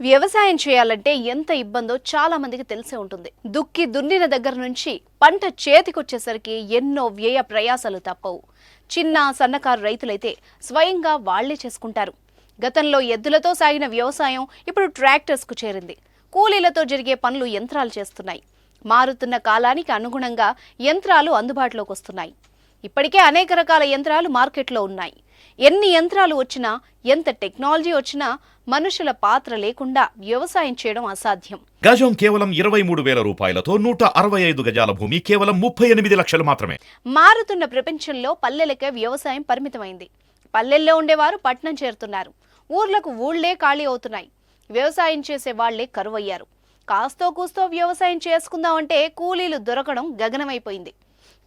వ్యవసాయం చేయాలంటే ఎంత ఇబ్బందో చాలా మందికి తెలిసే ఉంటుంది. దుక్కి దున్నిన దగ్గర నుంచి పంట చేతికొచ్చేసరికి ఎన్నో వ్యయ ప్రయాసాలు తప్పవు. చిన్న సన్నకారు రైతులైతే స్వయంగా వాళ్లే చేసుకుంటారు. గతంలో ఎద్దులతో సాగిన వ్యవసాయం ఇప్పుడు ట్రాక్టర్స్కు చేరింది. కూలీలతో జరిగే పనులు యంత్రాలు చేస్తున్నాయి. మారుతున్న కాలానికి అనుగుణంగా యంత్రాలు అందుబాటులోకి వస్తున్నాయి. ఇప్పటికే అనేక రకాల యంత్రాలు మార్కెట్లో ఉన్నాయి. ఎన్ని యంత్రాలు వచ్చినా, ఎంత టెక్నాలజీ వచ్చినా మనుషుల పాత్ర లేకుండా వ్యవసాయం చేయడం అసాధ్యం. గజం కేవలం 23,000 రూపాయలతో 165 గజాల భూమి కేవలం 38 లక్షలు మాత్రమే. మారుతున్న ప్రపంచంలో పల్లెలకే వ్యవసాయం పరిమితమైంది. పల్లెల్లో ఉండేవారు పట్నం చేరుతున్నారు. ఊర్లకు ఊళ్లే ఖాళీ అవుతున్నాయి. వ్యవసాయం చేసే వాళ్లే కరువయ్యారు. కాస్తో కూస్తో వ్యవసాయం చేసుకుందామంటే కూలీలు దొరకడం గగనమైపోయింది.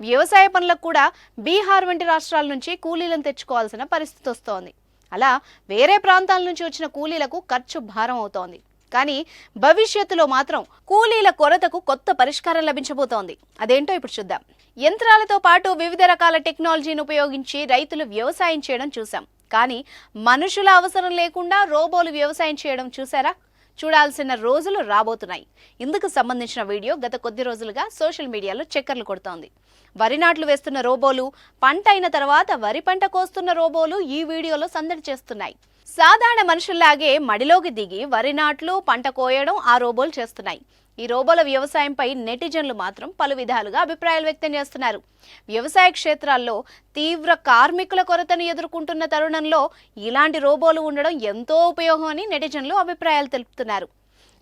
వ్యవసాయ పనులకు కూడా బీహార్ వంటి రాష్ట్రాల నుంచి కూలీలను తెచ్చుకోవాల్సిన పరిస్థితి వస్తోంది. అలా వేరే ప్రాంతాల నుంచి వచ్చిన కూలీలకు ఖర్చు భారం అవుతోంది. కానీ భవిష్యత్తులో మాత్రం కూలీల కొరతకు కొత్త పరిష్కారం లభించబోతోంది. అదేంటో ఇప్పుడు చూద్దాం. యంత్రాలతో పాటు వివిధ రకాల టెక్నాలజీని ఉపయోగించి రైతులు వ్యవసాయం చేయడం చూసాం. కానీ మనుషుల అవసరం లేకుండా రోబోలు వ్యవసాయం చేయడం చూసారా? చూడాల్సిన రోజులు రాబోతున్నాయి. ఇందుకు సంబంధించిన వీడియో గత కొద్ది రోజులుగా సోషల్ మీడియాలో చక్కర్లు కొడుతోంది. వరి నాట్లు వేస్తున్న రోబోలు, పంట అయిన తర్వాత వరి పంట కోస్తున్న రోబోలు ఈ వీడియోలో సందడి చేస్తున్నాయి. సాధారణ మనుషుల్లాగే మడిలోకి దిగి వరి నాట్లు, పంట కోయడం ఆ రోబోలు చేస్తున్నాయి. ఈ రోబోల వ్యవసాయంపై నెటిజన్లు మాత్రం పలు విధాలుగా అభిప్రాయాలు వ్యక్తం చేస్తున్నారు. వ్యవసాయ క్షేత్రాల్లో తీవ్ర కార్మికుల కొరతను ఎదుర్కొంటున్న తరుణంలో ఇలాంటి రోబోలు ఉండడం ఎంతో ఉపయోగం అని నెటిజన్లు అభిప్రాయాలు తెలుపుతున్నారు.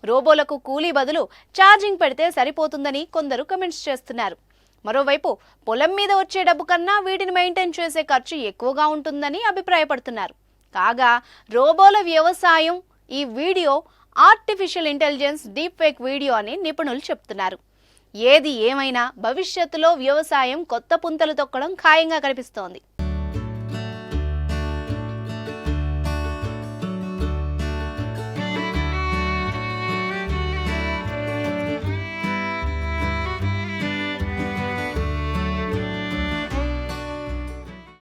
రోబోలకు కూలీ బదులు ఛార్జింగ్ పెడితే సరిపోతుందని కొందరు కమెంట్స్ చేస్తున్నారు. మరోవైపు పొలం మీద వచ్చే డబ్బు కన్నా వీటిని మెయింటైన్ చేసే ఖర్చు ఎక్కువగా ఉంటుందని అభిప్రాయపడుతున్నారు. కాగా రోబోల వ్యవసాయం ఈ video artificial intelligence deep fake video అని నిపుణులు చెప్తున్నారు. ఏది ఏమైనా భవిష్యత్తులో వ్యవసాయం కొత్త పుంతలు తొక్కడం ఖాయంగా కనిపిస్తోంది.